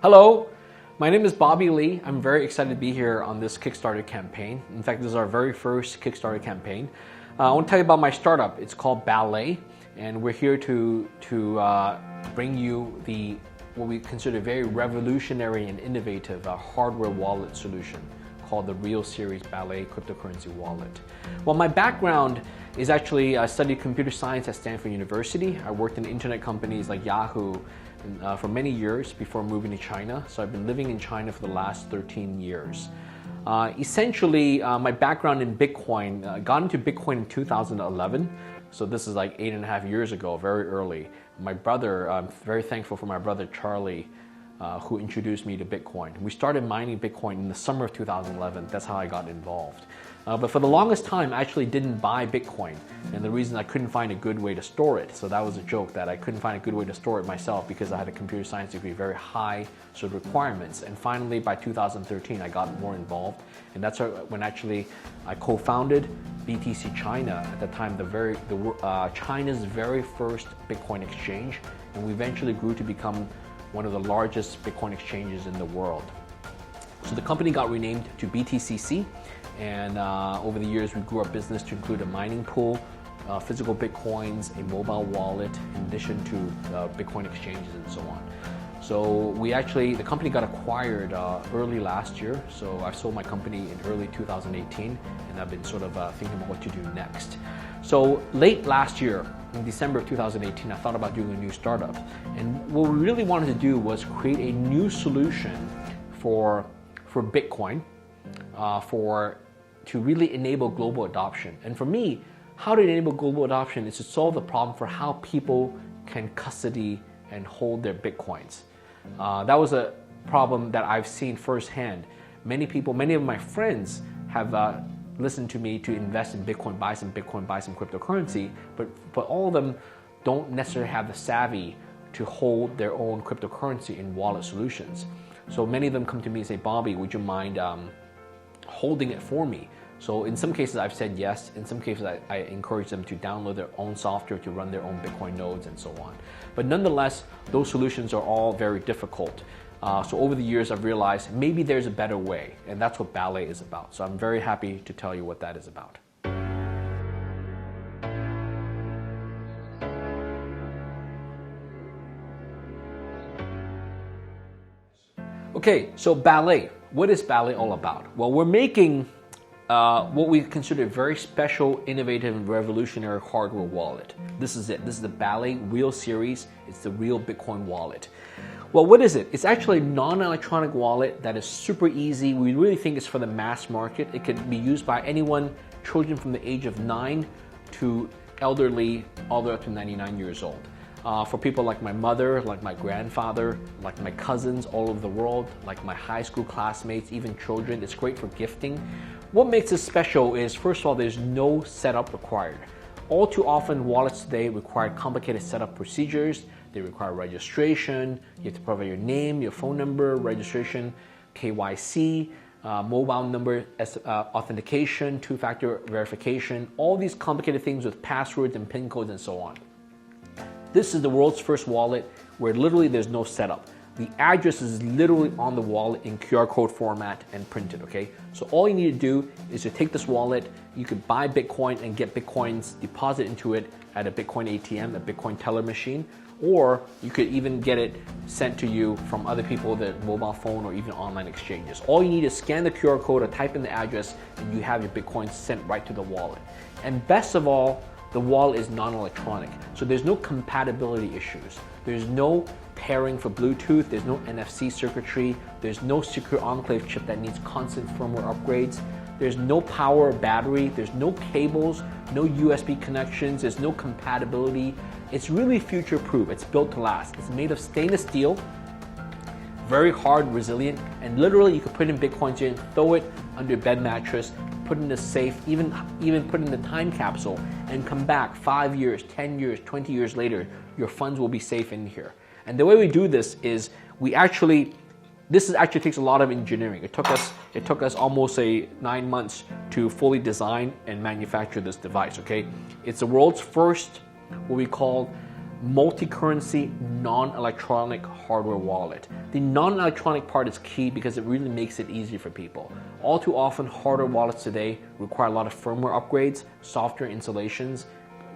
Hello, my name is Bobby Lee. I'm very excited to be here on this Kickstarter campaign. In fact, this is our very first Kickstarter campaign. I want to tell you about my startup. It's called Ballet, and we're here to bring you what we consider very revolutionary and innovative hardware wallet solution called the Real Series Ballet cryptocurrency wallet. Well, my background is actually I studied computer science at Stanford University. I worked in internet companies like Yahoo for many years before moving to China. So I've been living in China for the last 13 years. Essentially, my background in Bitcoin, got into Bitcoin in 2011. So this is like 8.5 years ago, very early. My brother, I'm very thankful for my brother Charlie, who introduced me to Bitcoin. We started mining Bitcoin in the summer of 2011. That's how I got involved. But for the longest time, I actually didn't buy Bitcoin. And the reason I couldn't find a good way to store it. So that was a joke that I couldn't find a good way to store it myself because I had a computer science degree, very high sort of requirements. And finally, by 2013, I got more involved. And that's when actually I co-founded BTC China, at the time, China's very first Bitcoin exchange. And we eventually grew to become one of the largest Bitcoin exchanges in the world. So the company got renamed to BTCC, and over the years we grew our business to include a mining pool, physical Bitcoins, a mobile wallet, in addition to Bitcoin exchanges and so on. So the company got acquired early last year, so I sold my company in early 2018, and I've been sort of thinking about what to do next. So late last year, in December of 2018, I thought about doing a new startup. And what we really wanted to do was create a new solution for Bitcoin, to really enable global adoption. And for me, how to enable global adoption is to solve the problem for how people can custody and hold their Bitcoins. That was a problem that I've seen firsthand. Many of my friends have listened to me to invest in Bitcoin, buy some cryptocurrency, but all of them don't necessarily have the savvy to hold their own cryptocurrency in wallet solutions. So many of them come to me and say, Bobby, would you mind holding it for me? So in some cases I've said yes. In some cases I encourage them to download their own software to run their own Bitcoin nodes and so on. But nonetheless, those solutions are all very difficult. So over the years I've realized maybe there's a better way, and that's what Ballet is about. So I'm very happy to tell you what that is about. Okay, so Ballet. What is Ballet all about? Well, we're making what we consider a very special, innovative, and revolutionary hardware wallet. This is it. This is the Ballet Real Series. It's the real Bitcoin wallet. Well, what is it? It's actually a non-electronic wallet that is super easy. We really think it's for the mass market. It could be used by anyone, children from the age of 9 to elderly, all the way up to 99 years old. For people like my mother, like my grandfather, like my cousins all over the world, like my high school classmates, even children. It's great for gifting. What makes it special is, first of all, there's no setup required. All too often, wallets today require complicated setup procedures. They require registration. You have to provide your name, your phone number, registration, KYC, mobile number authentication, two-factor verification, all these complicated things with passwords and PIN codes and so on. This is the world's first wallet where literally there's no setup. The address is literally on the wallet in QR code format and printed, okay? So all you need to do is to take this wallet, you could buy Bitcoin and get Bitcoins deposited into it at a Bitcoin ATM, a Bitcoin teller machine, or you could even get it sent to you from other people, their mobile phone or even online exchanges. All you need is scan the QR code or type in the address and you have your Bitcoins sent right to the wallet. And best of all, the wallet is non-electronic, so there's no compatibility issues. There's no pairing for Bluetooth, there's no NFC circuitry, there's no secure enclave chip that needs constant firmware upgrades, there's no power or battery, there's no cables, no USB connections, there's no compatibility. It's really future-proof, it's built to last. It's made of stainless steel, very hard, resilient, and literally you could put in Bitcoins in, throw it under a bed mattress, put in the safe, even put in the time capsule, and come back 5 years, 10 years, 20 years later, your funds will be safe in here. And the way we do this is this actually takes a lot of engineering. It took us almost 9 months to fully design and manufacture this device, okay? It's the world's first what we call multi-currency, non-electronic hardware wallet. The non-electronic part is key because it really makes it easy for people. All too often, hardware wallets today require a lot of firmware upgrades, software installations.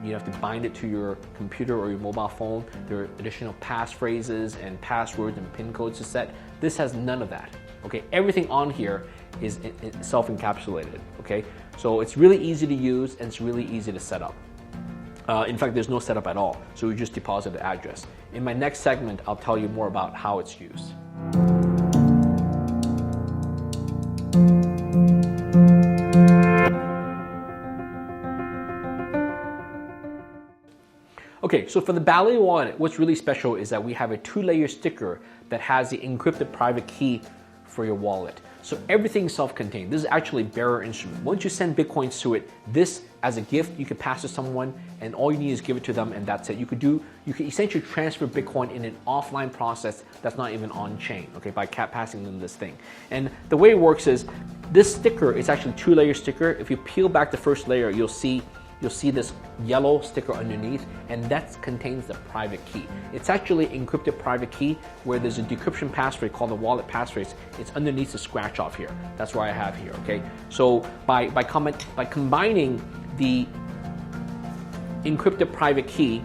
You have to bind it to your computer or your mobile phone. There are additional passphrases and passwords and PIN codes to set. This has none of that. Okay, everything on here is self-encapsulated. Okay, so it's really easy to use and it's really easy to set up. In fact, there's no setup at all, so we just deposit the address. In my next segment, I'll tell you more about how it's used. Okay, so for the Ballet wallet, what's really special is that we have a 2-layer sticker that has the encrypted private key for your wallet. So everything's self-contained. This is actually a bearer instrument. Once you send Bitcoins to it, this as a gift, you can pass to someone and all you need is give it to them and that's it. You could essentially transfer Bitcoin in an offline process that's not even on chain, okay, by passing them this thing. And the way it works is this sticker is actually a 2-layer sticker. If you peel back the first layer, you'll see this yellow sticker underneath, and that contains the private key. It's actually encrypted private key where there's a decryption passphrase called the wallet passphrase. It's underneath the scratch off here. That's what I have here, okay? So by combining the encrypted private key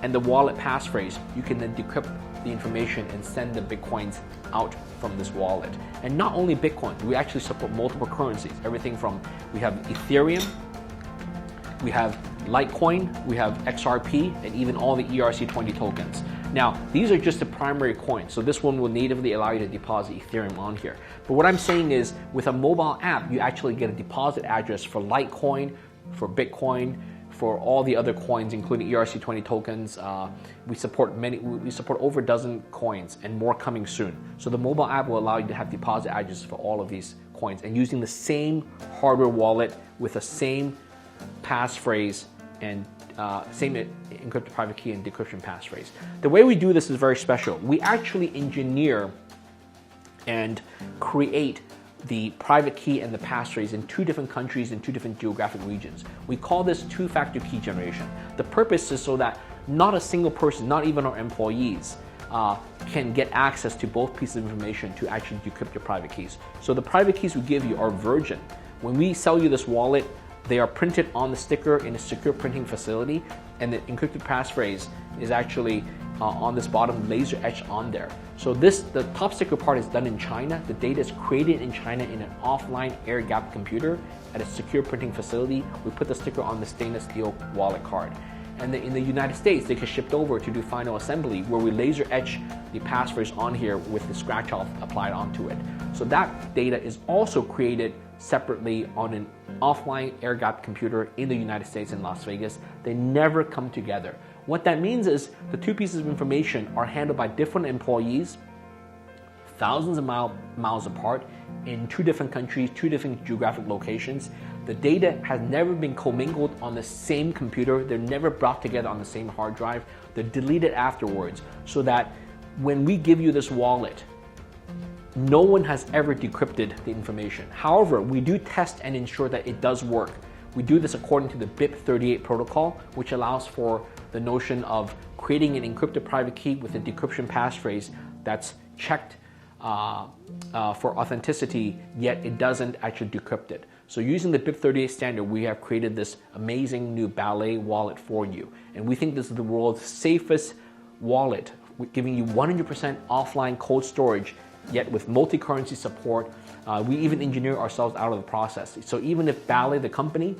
and the wallet passphrase, you can then decrypt the information and send the Bitcoins out from this wallet. And not only Bitcoin, we actually support multiple currencies. Everything from, we have Ethereum, we have Litecoin, we have XRP, and even all the ERC20 tokens. Now, these are just the primary coins, so this one will natively allow you to deposit Ethereum on here. But what I'm saying is, with a mobile app, you actually get a deposit address for Litecoin, for Bitcoin, for all the other coins, including ERC20 tokens. We support over a dozen coins and more coming soon. So the mobile app will allow you to have deposit addresses for all of these coins and using the same hardware wallet with the same passphrase and same encrypted private key and decryption passphrase. The way we do this is very special. We actually engineer and create the private key and the passphrase in 2 different countries in 2 different geographic regions. We call this 2-factor key generation. The purpose is so that not a single person, not even our employees, can get access to both pieces of information to actually decrypt your private keys. So the private keys we give you are virgin. When we sell you this wallet, they are printed on the sticker in a secure printing facility, and the encrypted passphrase is actually on this bottom laser etched on there. So the top sticker part is done in China. The data is created in China in an offline air-gapped computer at a secure printing facility. We put the sticker on the stainless steel wallet card. And in the United States, they get shipped over to do final assembly where we laser etch the passphrase on here with the scratch off applied onto it. So that data is also created separately on an offline air-gapped computer in the United States in Las Vegas. They never come together. What that means is the 2 pieces of information are handled by different employees, thousands of miles apart, in 2 different countries, 2 different geographic locations. The data has never been commingled on the same computer. They're never brought together on the same hard drive. They're deleted afterwards so that when we give you this wallet, no one has ever decrypted the information. However, we do test and ensure that it does work. We do this according to the BIP38 protocol, which allows for the notion of creating an encrypted private key with a decryption passphrase that's checked for authenticity, yet it doesn't actually decrypt it. So using the BIP38 standard, we have created this amazing new Ballet wallet for you. And we think this is the world's safest wallet, giving you 100% offline cold storage, yet with multi-currency support. We even engineer ourselves out of the process. So even if Ballet, the company,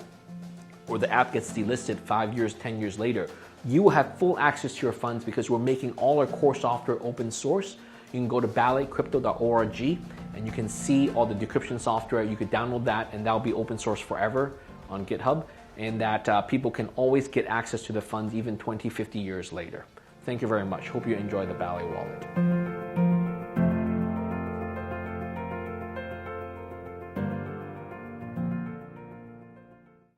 or the app gets delisted 5 years, 10 years later, you will have full access to your funds because we're making all our core software open source. You can go to balletcrypto.org and you can see all the decryption software. You could download that and that'll be open source forever on GitHub, and that people can always get access to the funds even 20, 50 years later. Thank you very much. Hope you enjoy the Ballet wallet.